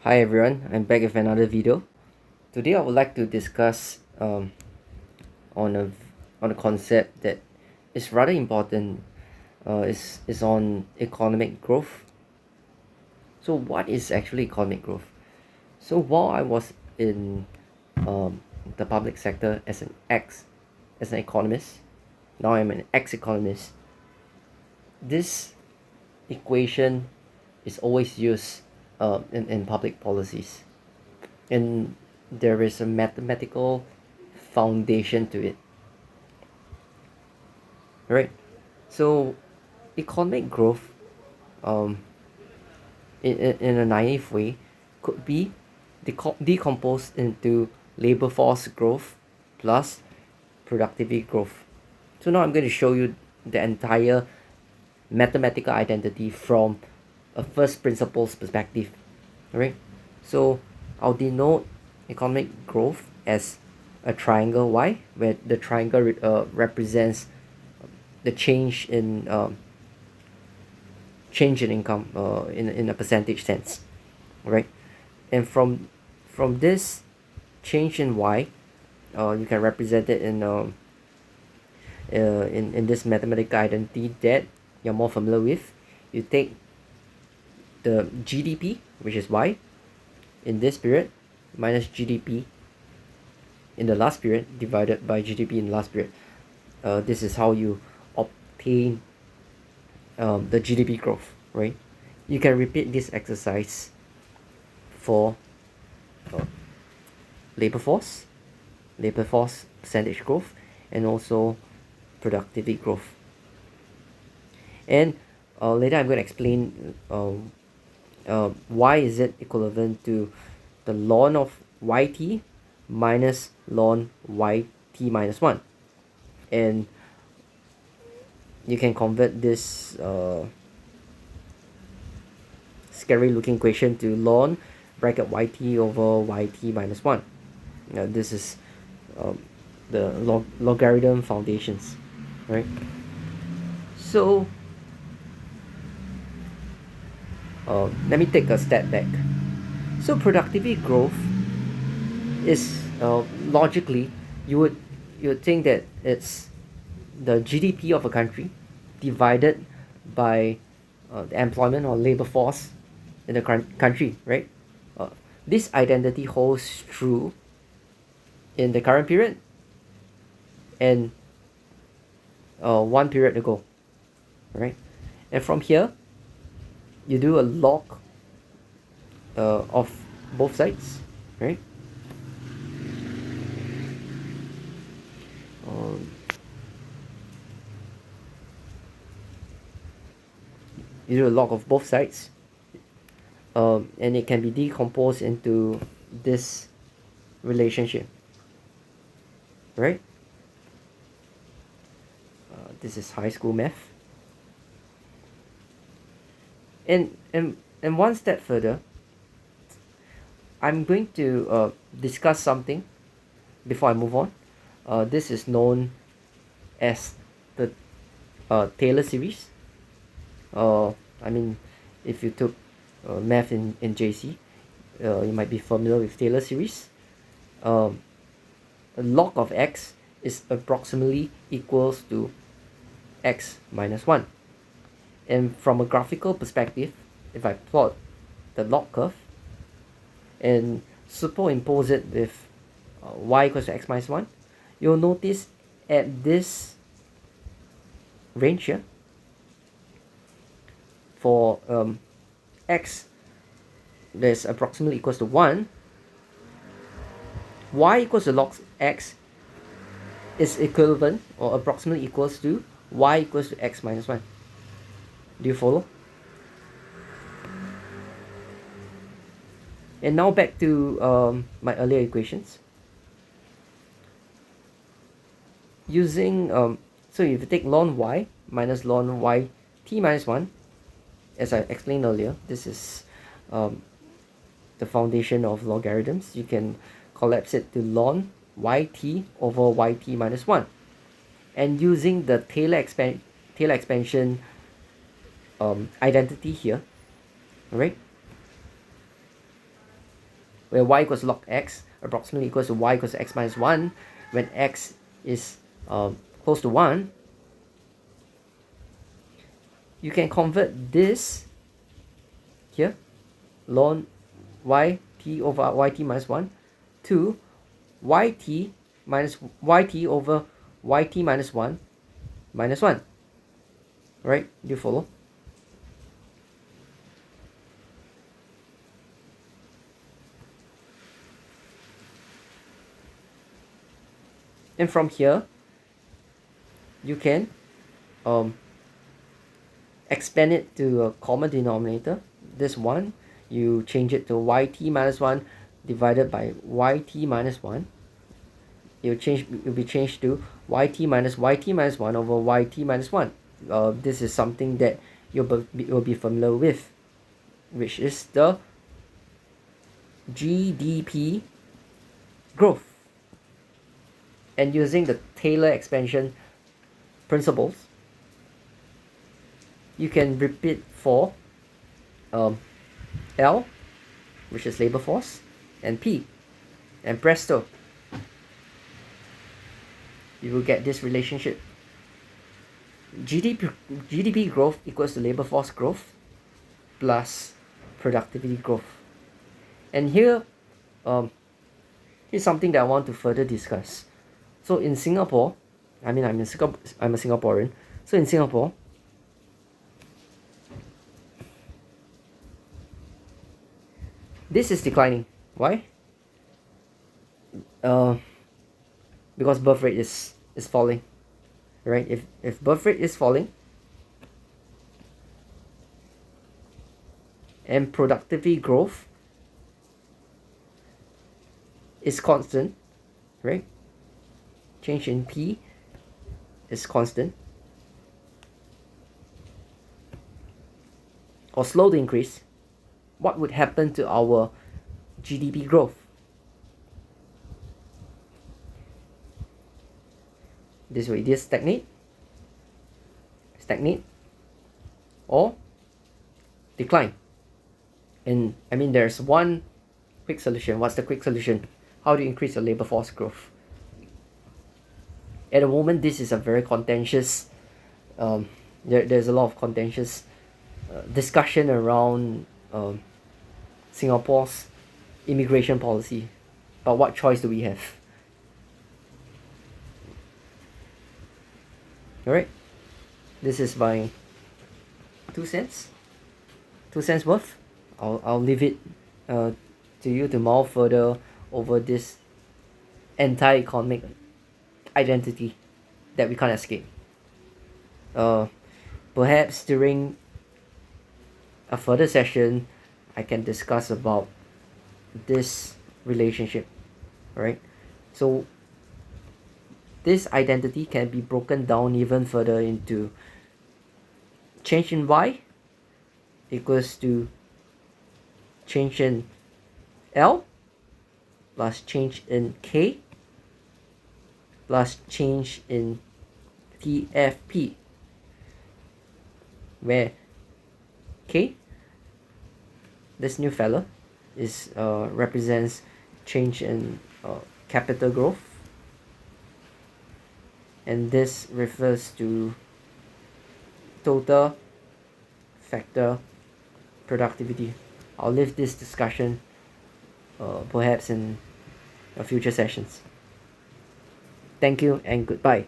Hi everyone, I'm back with another video. Today I would like to discuss on a on a concept that is rather important. Is on economic growth. So what is actually economic growth? So while I was in the public sector as an economist, now I'm an ex-economist. This equation is always used in public policies, and there is a mathematical foundation to it, right? So economic growth, um, in a naive way, could be decomposed into labor force growth plus productivity growth. So now I'm going to show you the entire mathematical identity from a first principles perspective. Alright, so I'll denote economic growth as a triangle Y, where the triangle represents the change in income in a percentage sense, right? And from this change in Y, you can represent it in this mathematical identity that you're more familiar with. You take the GDP, which is Y, in this period, minus GDP in the last period divided by GDP in the last period. This is how you obtain the GDP growth, right? You can repeat this exercise for uh, labor force, labor force percentage growth, and also productivity growth. And later I'm going to explain why is it equivalent to the ln of yt minus ln yt minus 1. And you can convert this scary looking equation to ln bracket yt over yt minus 1. Now this is um, the logarithm foundations, right? So let me take a step back. So productivity growth is logically, you would think that it's the GDP of a country divided by the employment or labor force in the country, right? Uh, this identity holds true in the current period and one period ago, right? And from here, you do a log of both sides, right? Um, you do a log of both sides, and it can be decomposed into this relationship, right? This is high school math. And one step further, I'm going to discuss something before I move on. This is known as the Taylor series. uh, I mean, if you took math in JC, you might be familiar with Taylor series. um, a log of x is approximately equals to x minus 1. And from a graphical perspective, if I plot the log curve and superimpose it with y equals to x minus 1, you'll notice at this range here, for x that's approximately equals to 1, y equals to log x is equivalent or approximately equals to y equals to x minus 1. Do you follow? And now back to my earlier equations. Using so if you take ln y minus ln y t minus 1, as I explained earlier, this is um, the foundation of logarithms. You can collapse it to ln yt over yt minus 1. And using the Taylor expansion identity here, right? where y equals log x approximately equals to y equals to x minus 1, when x is close to 1, you can convert this here, ln yt over yt minus 1 to yt minus yt over yt minus 1 minus 1. Right? Do you follow? And from here, you can expand it to a common denominator. This one, you change it to yt minus 1 divided by yt minus 1. It will be changed to yt minus 1 over yt minus 1. This is something that you'll be familiar with, which is the GDP growth. And using the Taylor expansion principles, you can repeat for L, which is labor force, and P, and presto, you will get this relationship. GDP growth equals to labor force growth plus productivity growth. And here, here's something that I want to further discuss. So in Singapore, I'm a Singaporean. So in Singapore, this is declining. Why? Because birth rate is falling, right? If birth rate is falling and productivity growth is constant, right? Change in P is constant or slow to increase, what would happen to our GDP growth? This will either stagnate, or decline. And I mean, there's one quick solution. What's the quick solution? How do you increase your labor force growth? At the moment, this is a very contentious, there's a lot of contentious discussion around Singapore's immigration policy. But what choice do we have? Alright, this is my 2 cents. 2 cents worth. I'll leave it to you to mull further over this entire economic identity that we can't escape. Perhaps during a further session, I can discuss about this relationship, right? So this identity can be broken down even further into change in y equals to change in L plus change in K plus change in TFP, where K, this new fella, is represents change in capital growth, and this refers to total factor productivity. I'll leave this discussion perhaps in future sessions. Thank you and goodbye.